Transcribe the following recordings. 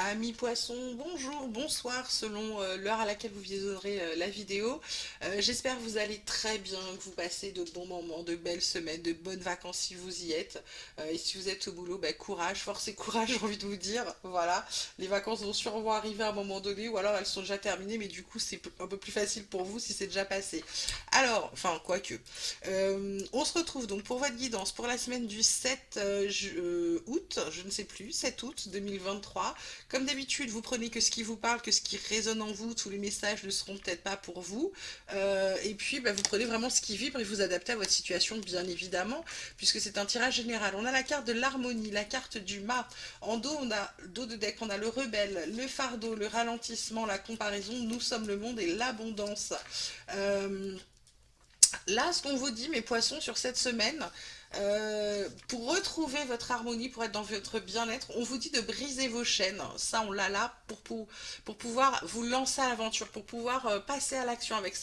Amis poissons, bonjour, bonsoir, selon l'heure à laquelle vous visionnerez la vidéo. J'espère que vous allez très bien, que vous passez de bons moments, de belles semaines, de bonnes vacances si vous y êtes. Et si vous êtes au boulot, bah, courage, force et courage, j'ai envie de vous dire. Voilà, les vacances vont sûrement arriver à un moment donné, ou alors elles sont déjà terminées, mais du coup c'est un peu plus facile pour vous si c'est déjà passé. Alors, enfin, quoique. On se retrouve donc pour votre guidance pour la semaine du 7 août, je ne sais plus, 7 août 2023. Comme d'habitude, vous prenez que ce qui vous parle, que ce qui résonne en vous, tous les messages ne seront peut-être pas pour vous. Et puis, bah, vous prenez vraiment ce qui vibre et vous adaptez à votre situation, bien évidemment, puisque c'est un tirage général. On a la carte de l'harmonie, la carte du mât. En dos, on a dos de deck, on a le rebelle, le fardeau, le ralentissement, la comparaison. Nous sommes le monde et l'abondance. Euh, Là, ce qu'on vous dit, mes poissons, sur cette semaine, pour retrouver votre harmonie, pour être dans votre bien-être, on vous dit de briser vos chaînes. Ça, on l'a là pour pouvoir vous lancer à l'aventure, pour pouvoir passer à l'action avec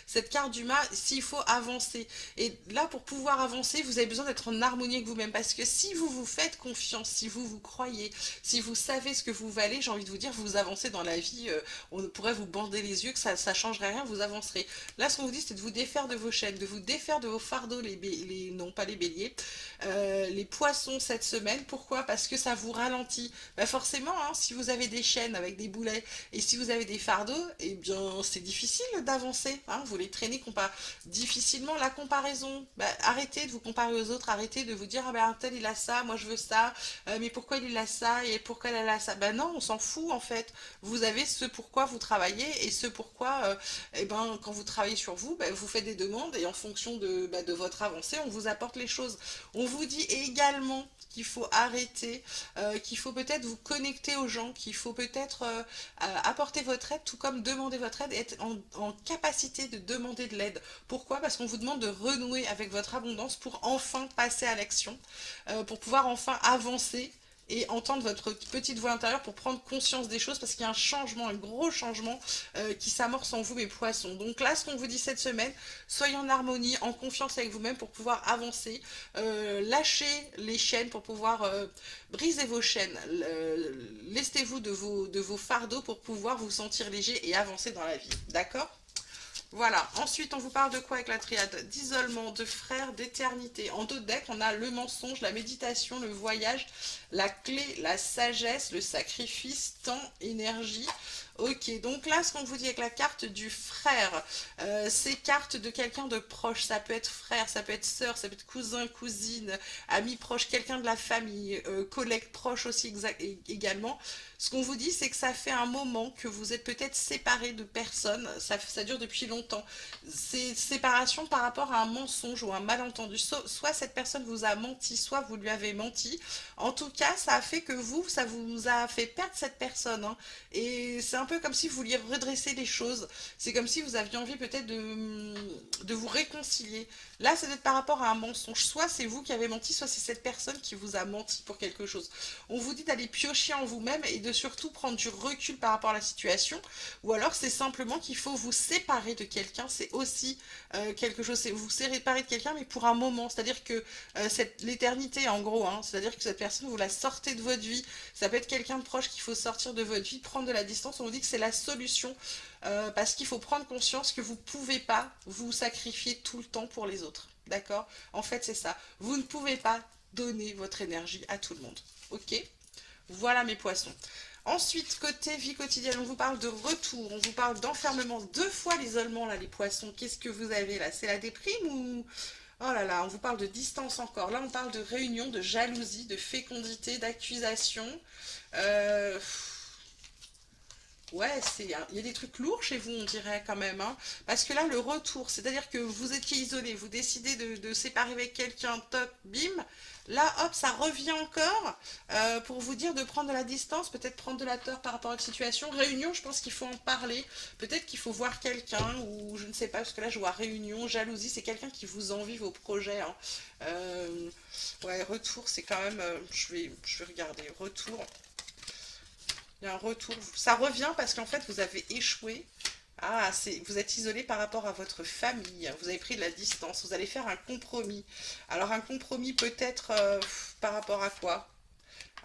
cette carte du mât, s'il faut avancer. Et là, pour pouvoir avancer, vous avez besoin d'être en harmonie avec vous-même. Parce que si vous vous faites confiance, si vous vous croyez, si vous savez ce que vous valez, j'ai envie de vous dire, vous avancez dans la vie. On pourrait vous bander les yeux, que ça ne changerait rien, vous avancerez. Là, ce qu'on vous dit, c'est de vous défaire de vos chaînes, de vous défaire de vos fardeaux, non pas les béliers, les poissons cette semaine. Pourquoi? Parce que ça vous ralentit. Bah forcément, hein, si vous avez des chaînes avec des boulets et si vous avez des fardeaux, eh bien, c'est difficile d'avancer. Hein, vous les traînez difficilement. La comparaison, bah, arrêtez de vous comparer aux autres, arrêtez de vous dire, ah ben, un tel il a ça, moi je veux ça, mais pourquoi il a ça et pourquoi elle a ça? Ben non, on s'en fout en fait. Vous avez ce pourquoi vous travaillez et ce pourquoi et ben, quand vous travaillez sur vous, ben, vous faites des demandes et en fonction de votre avancée, on vous apporte les choses. On vous dit également qu'il faut arrêter, qu'il faut peut-être vous connecter aux gens, qu'il faut peut-être apporter votre aide, tout comme demander votre aide et être en capacité de demander de l'aide. Pourquoi? Parce qu'on vous demande de renouer avec votre abondance pour enfin passer à l'action, pour pouvoir enfin avancer et entendre votre petite voix intérieure pour prendre conscience des choses parce qu'il y a un changement, un gros changement qui s'amorce en vous, mes poissons. Donc là, ce qu'on vous dit cette semaine, soyez en harmonie, en confiance avec vous-même pour pouvoir avancer, lâchez les chaînes pour pouvoir briser vos chaînes, lestez-vous de vos fardeaux pour pouvoir vous sentir léger et avancer dans la vie. D'accord? Voilà, ensuite on vous parle de quoi avec la triade? D'isolement, de frères, d'éternité. En deux decks, on a le mensonge, la méditation, le voyage, la clé, la sagesse, le sacrifice, temps, énergie. Ok, donc là, ce qu'on vous dit avec la carte du frère, c'est carte de quelqu'un de proche. Ça peut être frère, ça peut être sœur, ça peut être cousin, cousine, ami proche, quelqu'un de la famille, collègue proche aussi également. Ce qu'on vous dit, c'est que ça fait un moment que vous êtes peut-être séparés de personnes. Ça dure depuis longtemps. C'est séparation par rapport à un mensonge ou un malentendu. Soit cette personne vous a menti, soit vous lui avez menti. En tout cas, ça a fait que vous, ça vous a fait perdre cette personne, hein. Et c'est un peu comme si vous vouliez redresser les choses. C'est comme si vous aviez envie peut-être de vous réconcilier. Là, c'est peut-être par rapport à un mensonge. Soit c'est vous qui avez menti, soit c'est cette personne qui vous a menti pour quelque chose. On vous dit d'aller piocher en vous-même et de surtout prendre du recul par rapport à la situation. Ou alors c'est simplement qu'il faut vous séparer de quelqu'un. C'est aussi quelque chose. C'est vous séparer de quelqu'un, mais pour un moment. C'est-à-dire que l'éternité, en gros, hein, c'est-à-dire que cette personne, vous la sortez de votre vie. Ça peut être quelqu'un de proche qu'il faut sortir de votre vie, prendre de la distance. On vous dit que c'est la solution parce qu'il faut prendre conscience que vous ne pouvez pas vous sacrifier tout le temps pour les autres. D'accord? En fait, c'est ça. Vous ne pouvez pas donner votre énergie à tout le monde. Ok? Voilà mes poissons. Ensuite, côté vie quotidienne, on vous parle de retour, on vous parle d'enfermement, deux fois l'isolement là, les poissons. Qu'est-ce que vous avez là? C'est la déprime ou... Oh là là, on vous parle de distance encore. Là, on parle de réunion, de jalousie, de fécondité, d'accusation. Euh, Ouais, il y a des trucs lourds chez vous, on dirait quand même, hein. Parce que là, le retour, c'est-à-dire que vous étiez isolé, vous décidez de séparer avec quelqu'un, top, bim. Là, hop, ça revient encore pour vous dire de prendre de la distance, peut-être prendre de la tort par rapport à une situation. Réunion, je pense qu'il faut en parler. Peut-être qu'il faut voir quelqu'un, ou je ne sais pas, parce que là, je vois réunion, jalousie, c'est quelqu'un qui vous envie vos projets, hein. Ouais, retour, c'est quand même. Je vais regarder. Retour. Il y a un retour. Ça revient parce qu'en fait, vous avez échoué. Ah, vous êtes isolé par rapport à votre famille. Vous avez pris de la distance. Vous allez faire un compromis. Alors, un compromis peut-être par rapport à quoi?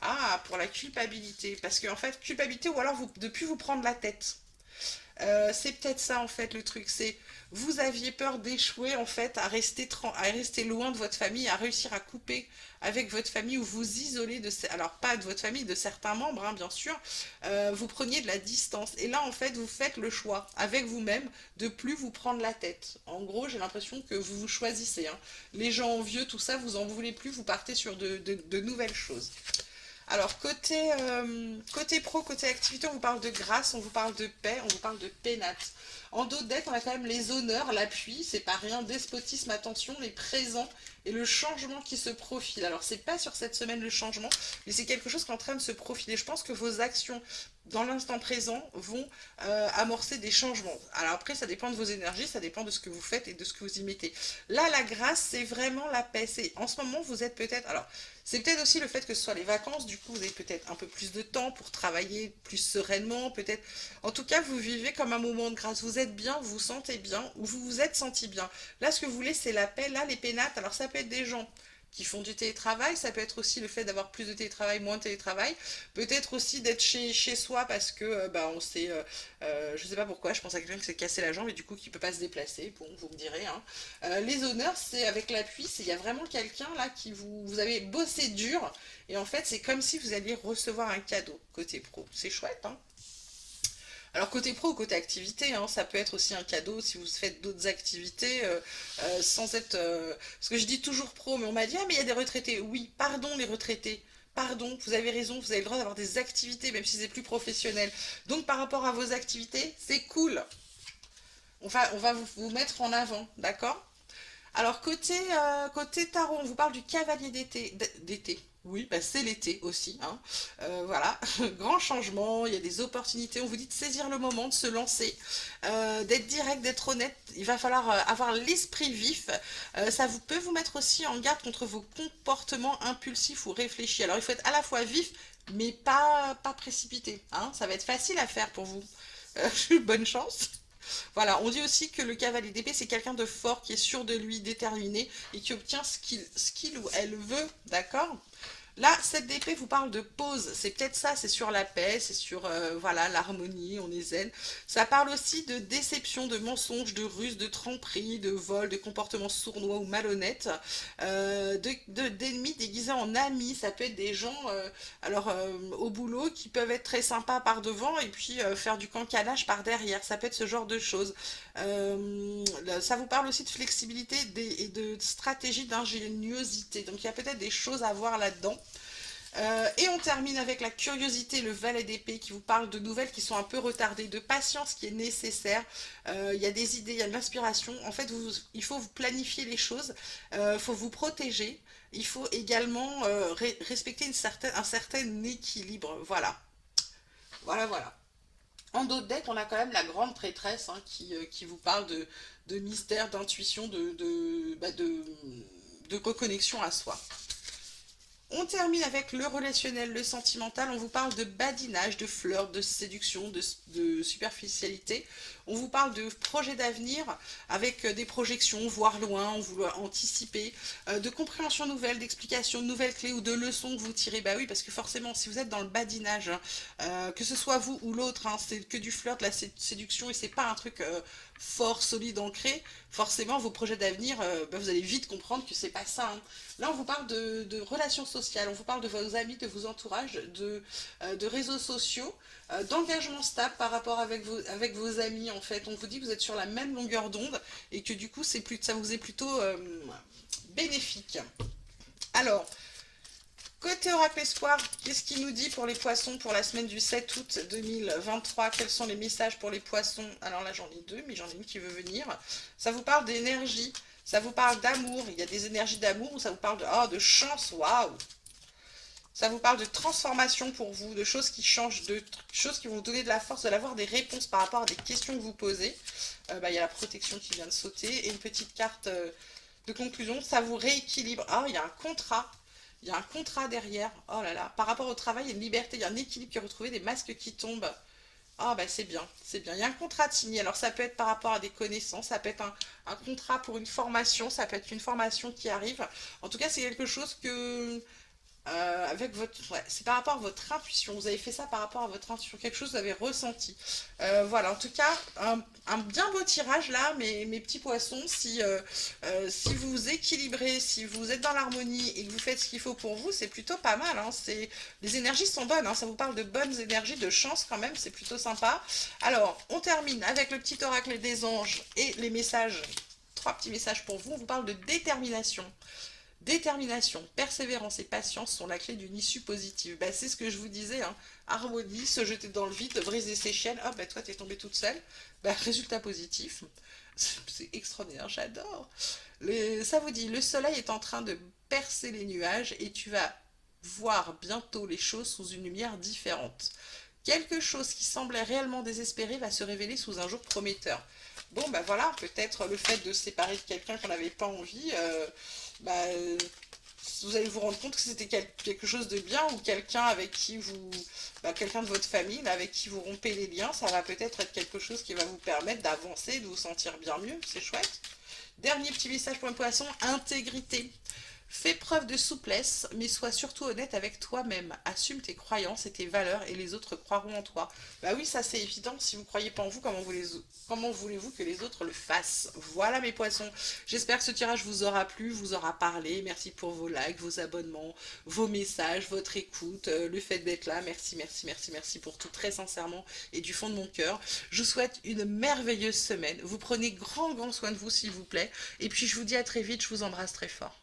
Ah, pour la culpabilité. Parce qu'en fait, culpabilité ou alors vous, de plus vous prendre la tête. C'est peut-être ça en fait le truc, c'est vous aviez peur d'échouer en fait à rester loin de votre famille, à réussir à couper avec votre famille ou vous isoler alors pas de votre famille, de certains membres hein, bien sûr, vous preniez de la distance et là en fait vous faites le choix avec vous-même de plus vous prendre la tête. En gros j'ai l'impression que vous vous choisissez, hein. Les gens envieux, tout ça, vous en voulez plus, vous partez sur de nouvelles choses. Alors, côté pro, côté activité, on vous parle de grâce, on vous parle de paix, on vous parle de pénate. En dos de deck, on a quand même les honneurs, l'appui, c'est pas rien, despotisme, attention, les présents et le changement qui se profile. Alors, c'est pas sur cette semaine le changement, mais c'est quelque chose qui est en train de se profiler. Je pense que vos actions dans l'instant présent vont amorcer des changements. Alors après, ça dépend de vos énergies, ça dépend de ce que vous faites et de ce que vous y mettez. Là, la grâce, c'est vraiment la paix. En ce moment, vous êtes peut-être... Alors, c'est peut-être aussi le fait que ce soit les vacances, du coup vous avez peut-être un peu plus de temps pour travailler plus sereinement, peut-être. En tout cas, vous vivez comme un moment de grâce. Vous êtes bien, vous vous sentez bien, ou vous vous êtes senti bien. Là, ce que vous voulez, c'est la paix. Là, les pénates, alors ça peut être des gens qui font du télétravail, ça peut être aussi le fait d'avoir plus de télétravail, moins de télétravail, peut-être aussi d'être chez soi parce que bah, on s'est, je sais pas pourquoi, je pense à quelqu'un qui s'est cassé la jambe et du coup qui peut pas se déplacer, bon vous me direz, hein. Les honneurs c'est avec l'appui, il y a vraiment quelqu'un là qui vous avez bossé dur et en fait c'est comme si vous alliez recevoir un cadeau côté pro, c'est chouette hein. Alors côté pro ou côté activité, hein, ça peut être aussi un cadeau si vous faites d'autres activités sans être... Parce que je dis toujours pro, mais on m'a dit, ah mais il y a des retraités. Oui, pardon les retraités. Pardon, vous avez raison, vous avez le droit d'avoir des activités, même si c'est plus professionnel. Donc par rapport à vos activités, c'est cool. On va vous mettre en avant, d'accord? Alors côté tarot, on vous parle du cavalier d'été. Oui, bah c'est l'été aussi, hein. Voilà, grand changement, il y a des opportunités. On vous dit de saisir le moment, de se lancer, d'être direct, d'être honnête. Il va falloir avoir l'esprit vif. Ça vous peut vous mettre aussi en garde contre vos comportements impulsifs ou réfléchis. Alors il faut être à la fois vif, mais pas précipité, hein. Ça va être facile à faire pour vous. Bonne chance. Voilà, on dit aussi que le cavalier d'épée, c'est quelqu'un de fort, qui est sûr de lui, déterminé, et qui obtient ce qu'il ou elle veut, d'accord? Là, cette d'épée vous parle de pause, c'est peut-être ça, c'est sur la paix, c'est sur voilà l'harmonie, on est zen. Ça parle aussi de déception, de mensonges, de ruse, de tromperie, de vol, de comportements sournois ou malhonnêtes, d'ennemis déguisés en amis. Ça peut être des gens, au boulot, qui peuvent être très sympas par devant et puis faire du cancanage par derrière. Ça peut être ce genre de choses. Ça vous parle aussi de flexibilité et de stratégie d'ingéniosité. Donc il y a peut-être des choses à voir là-dedans. Et on termine avec la curiosité, le valet d'épée qui vous parle de nouvelles qui sont un peu retardées, de patience qui est nécessaire. Il y a des idées, il y a de l'inspiration. En fait, il faut vous planifier les choses, il faut vous protéger. Il faut également respecter un certain équilibre. Voilà, voilà, voilà. En dos de deck, on a quand même la grande prêtresse hein, qui vous parle de mystère, d'intuition, de reconnexion à soi. On termine avec le relationnel, le sentimental. On vous parle de badinage, de flirt, de séduction, de superficialité. On vous parle de projets d'avenir avec des projections, voir loin, on vous anticiper, de compréhension nouvelle, d'explications, de nouvelles clés ou de leçons que vous tirez. Bah oui, parce que forcément, si vous êtes dans le badinage, hein, que ce soit vous ou l'autre, hein, c'est que du flirt, de la séduction et c'est pas un truc fort, solide, ancré. Forcément, vos projets d'avenir, bah, vous allez vite comprendre que c'est pas ça, hein. Là, on vous parle de relations sociales, on vous parle de vos amis, de vos entourages, de réseaux sociaux, d'engagement stable par rapport avec vos amis. En fait, on vous dit que vous êtes sur la même longueur d'onde et que du coup, ça vous est plutôt bénéfique. Alors, côté Oracle Espoir, qu'est-ce qu'il nous dit pour les poissons pour la semaine du 7 août 2023? Quels sont les messages pour les poissons? Alors là, j'en ai deux, mais j'en ai une qui veut venir. Ça vous parle d'énergie, ça vous parle d'amour. Il y a des énergies d'amour ou ça vous parle de chance. Waouh! Ça vous parle de transformation pour vous, de choses qui changent, de choses qui vont vous donner de la force, de l'avoir des réponses par rapport à des questions que vous posez. Il y a la protection qui vient de sauter et une petite carte de conclusion. Ça vous rééquilibre. Ah, il y a un contrat. Il y a un contrat derrière. Oh là là. Par rapport au travail, il y a une liberté, il y a un équilibre qui est retrouvé, des masques qui tombent. Ah bah c'est bien, c'est bien. Il y a un contrat de signé. Alors ça peut être par rapport à des connaissances, ça peut être un contrat pour une formation, ça peut être une formation qui arrive. En tout cas, c'est quelque chose avec votre... Ouais, c'est par rapport à votre intuition. Vous avez fait ça par rapport à votre intuition. Quelque chose que vous avez ressenti. Voilà, en tout cas, un bien beau tirage là, mes petits poissons. Si vous vous équilibrez, si vous êtes dans l'harmonie et que vous faites ce qu'il faut pour vous, c'est plutôt pas mal. Hein. Les énergies sont bonnes. Hein. Ça vous parle de bonnes énergies, de chance quand même. C'est plutôt sympa. Alors, on termine avec le petit oracle des anges et les messages. Trois petits messages pour vous. On vous parle de détermination. Détermination, persévérance et patience sont la clé d'une issue positive. Bah, c'est ce que je vous disais, hein. Harmonie, se jeter dans le vide, briser ses chaînes. Oh, bah toi, t'es tombée toute seule. Bah, résultat positif. C'est extraordinaire, j'adore. Ça vous dit, le soleil est en train de percer les nuages et tu vas voir bientôt les choses sous une lumière différente. Quelque chose qui semblait réellement désespéré va se révéler sous un jour prometteur. Bon, bah voilà, peut-être le fait de se séparer de quelqu'un qu'on n'avait pas envie, bah, vous allez vous rendre compte que c'était quelque chose de bien ou quelqu'un avec qui vous, bah, quelqu'un de votre famille là, avec qui vous rompez les liens, ça va peut-être être quelque chose qui va vous permettre d'avancer, de vous sentir bien mieux, c'est chouette. Dernier petit message pour un poisson, intégrité. Fais preuve de souplesse, mais sois surtout honnête avec toi-même. Assume tes croyances et tes valeurs et les autres croiront en toi. Bah oui, ça c'est évident. Si vous ne croyez pas en vous, comment voulez-vous que les autres le fassent? Voilà mes poissons. J'espère que ce tirage vous aura plu, vous aura parlé. Merci pour vos likes, vos abonnements, vos messages, votre écoute, le fait d'être là. Merci, merci, merci, merci pour tout, très sincèrement et du fond de mon cœur. Je vous souhaite une merveilleuse semaine. Vous prenez grand, grand soin de vous s'il vous plaît. Et puis je vous dis à très vite, je vous embrasse très fort.